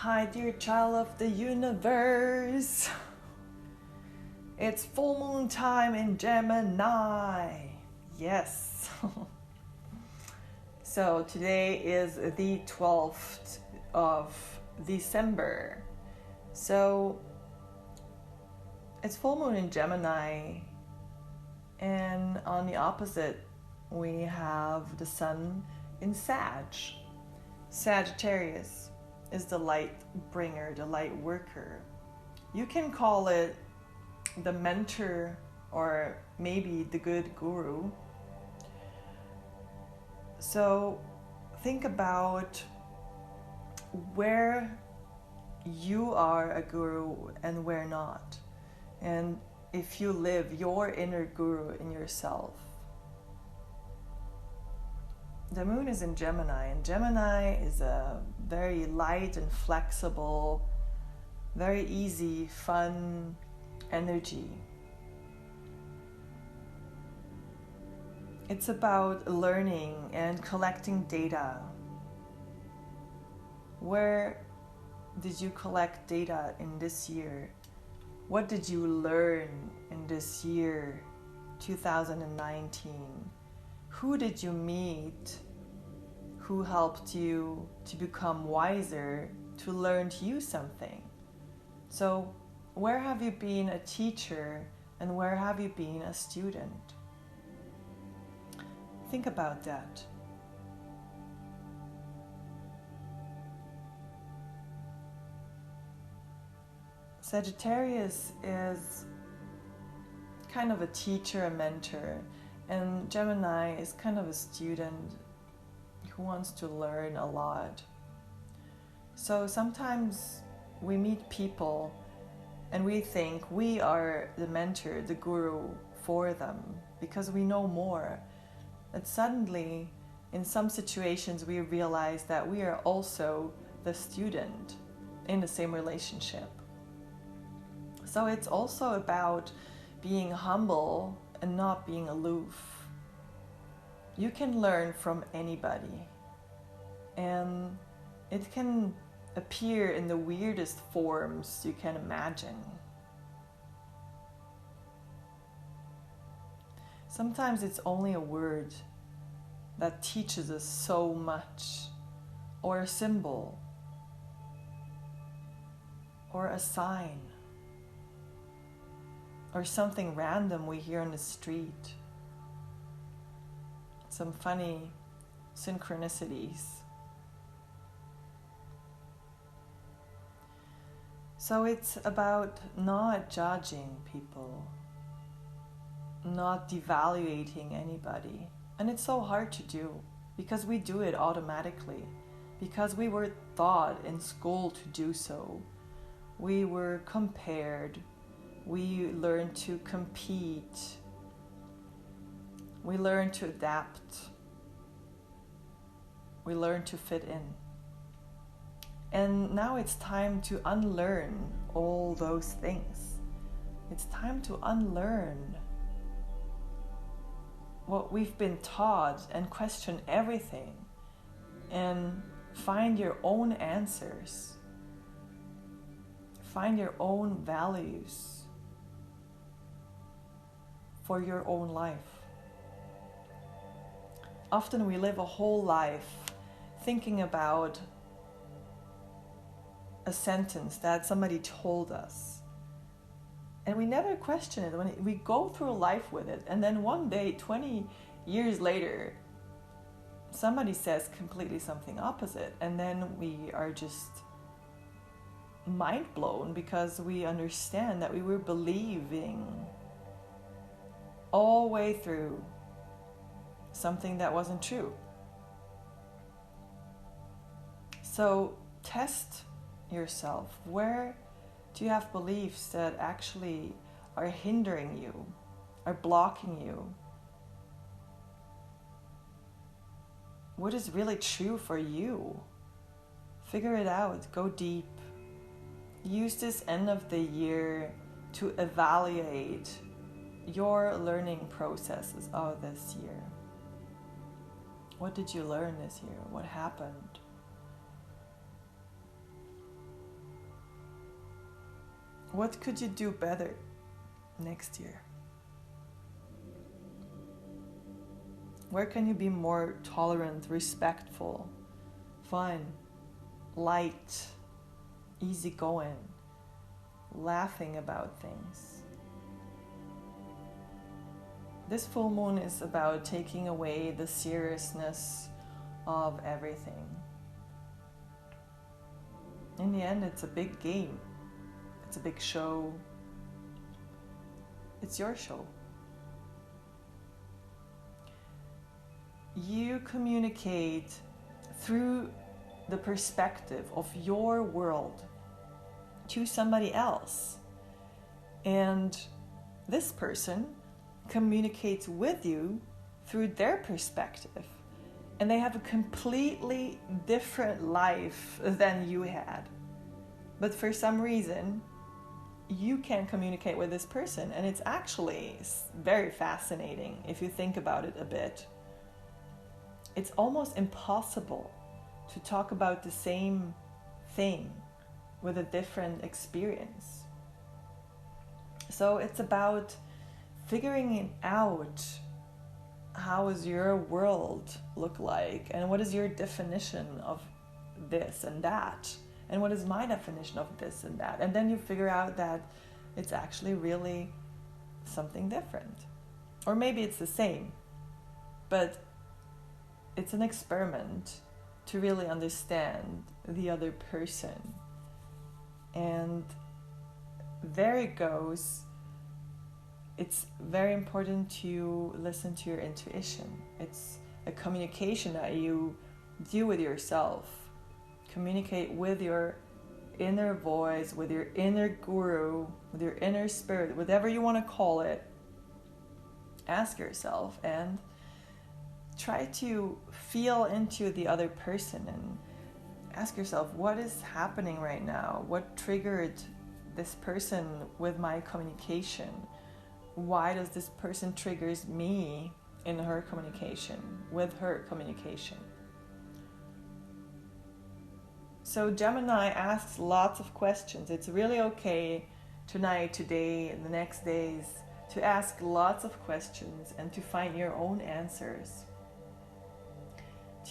Hi, dear child of the universe. It's full moon time in Gemini. Yes. So today is the 12th of December. So it's full moon in Gemini, and on the opposite we have the sun in Sag. Sagittarius is the light bringer, the light worker. You can call it the mentor or maybe the good guru. So think about where you are a guru and where not. And if you live your inner guru in yourself. The moon is in Gemini, and Gemini is a very light and flexible, very easy, fun energy. It's about learning and collecting data. Where did you collect data in this year? What did you learn in this year, 2019? Who did you meet who helped you to become wiser, to learn to use something? So where have you been a teacher and where have you been a student? Think about that. Sagittarius is kind of a teacher, a mentor, and Gemini is kind of a student who wants to learn a lot. So sometimes we meet people and we think we are the mentor, the guru for them because we know more. And suddenly, in some situations, we realize that we are also the student in the same relationship. So it's also about being humble and not being aloof. You can learn from anybody, and it can appear in the weirdest forms you can imagine. Sometimes it's only a word that teaches us so much, or a symbol, or a sign, or something random we hear on the street. Some funny synchronicities. So it's about not judging people, not devaluating anybody. And it's so hard to do because we do it automatically, because we were taught in school to do so. We were compared. We learned to compete. We learned to adapt. We learned to fit in. And now it's time to unlearn all those things. It's time to unlearn what we've been taught and question everything and find your own answers. Find your own values for your own life. Often we live a whole life thinking about a sentence that somebody told us. And we never question it. When we go through life with it, and then one day, 20 years later, somebody says completely something opposite, and then we are just mind blown because we understand that we were believing all the way through something that wasn't true. So test yourself. Where do you have beliefs that actually are hindering you, are blocking you? What is really true for you? Figure it out. Go deep. Use this end of the year to evaluate your learning processes of this year. What did you learn this year? What happened? What could you do better next year? Where can you be more tolerant, respectful, fun, light, easygoing, laughing about things? This full moon is about taking away the seriousness of everything. In the end, it's a big game. It's a big show. It's your show. You communicate through the perspective of your world to somebody else. And this person communicates with you through their perspective. And they have a completely different life than you had. But for some reason, you can communicate with this person. And it's actually very fascinating if you think about it a bit. It's almost impossible to talk about the same thing with a different experience. So it's about figuring it out. How does your world look like? And what is your definition of this and that? And what is my definition of this and that? And then you figure out that it's actually really something different. Or maybe it's the same. But it's an experiment to really understand the other person. And there it goes. It's very important to listen to your intuition. It's a communication that you do with yourself. Communicate with your inner voice, with your inner guru, with your inner spirit, whatever you want to call it. Ask yourself and try to feel into the other person and ask yourself, what is happening right now? What triggered this person with my communication? Why does this person triggers me in her communication, with her communication? So Gemini asks lots of questions. It's really okay tonight, today, and the next days to ask lots of questions and to find your own answers.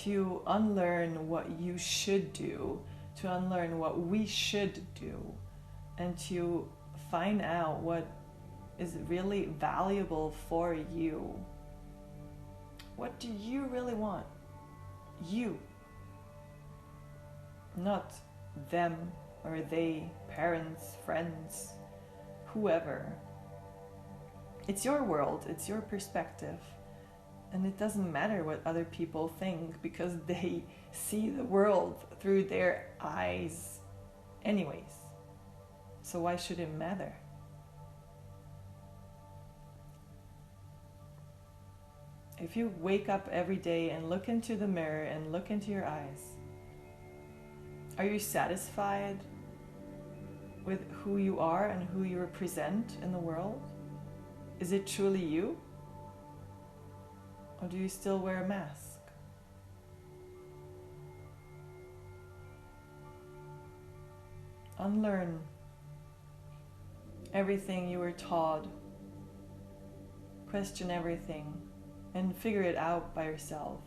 To unlearn what you should do, to unlearn what we should do, and to find out what is really valuable for you. What do you really want? You. Not them or they, parents, friends, whoever. It's your world, it's your perspective. And it doesn't matter what other people think because they see the world through their eyes anyways. So why should it matter? If you wake up every day and look into the mirror and look into your eyes, are you satisfied with who you are and who you represent in the world? Is it truly you? Or do you still wear a mask? Unlearn everything you were taught. Question everything and figure it out by yourself.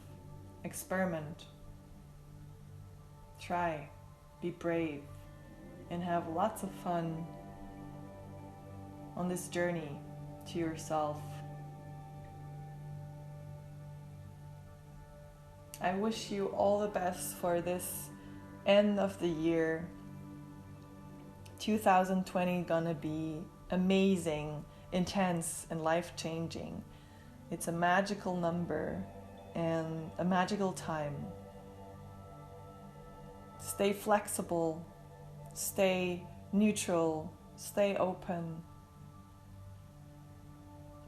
Experiment. Try. Be brave. And have lots of fun on this journey to yourself. I wish you all the best for this end of the year. 2020 gonna be amazing, intense, and life-changing. It's a magical number and a magical time. Stay flexible, stay neutral, stay open.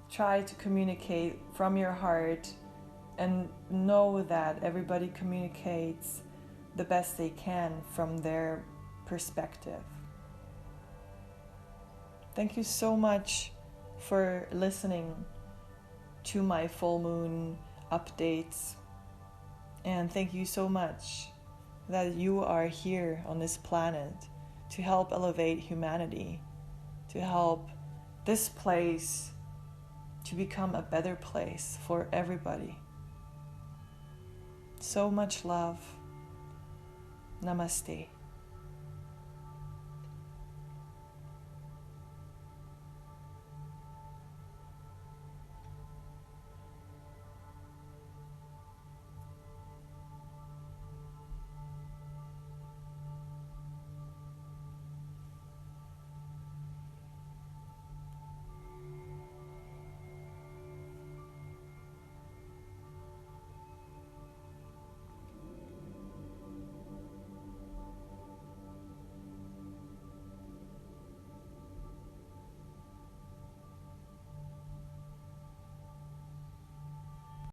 Try to communicate from your heart and know that everybody communicates the best they can from their perspective. Thank you so much for listening to my full moon updates. And thank you so much that you are here on this planet to help elevate humanity to help this place to become a better place for everybody. So much love. Namaste.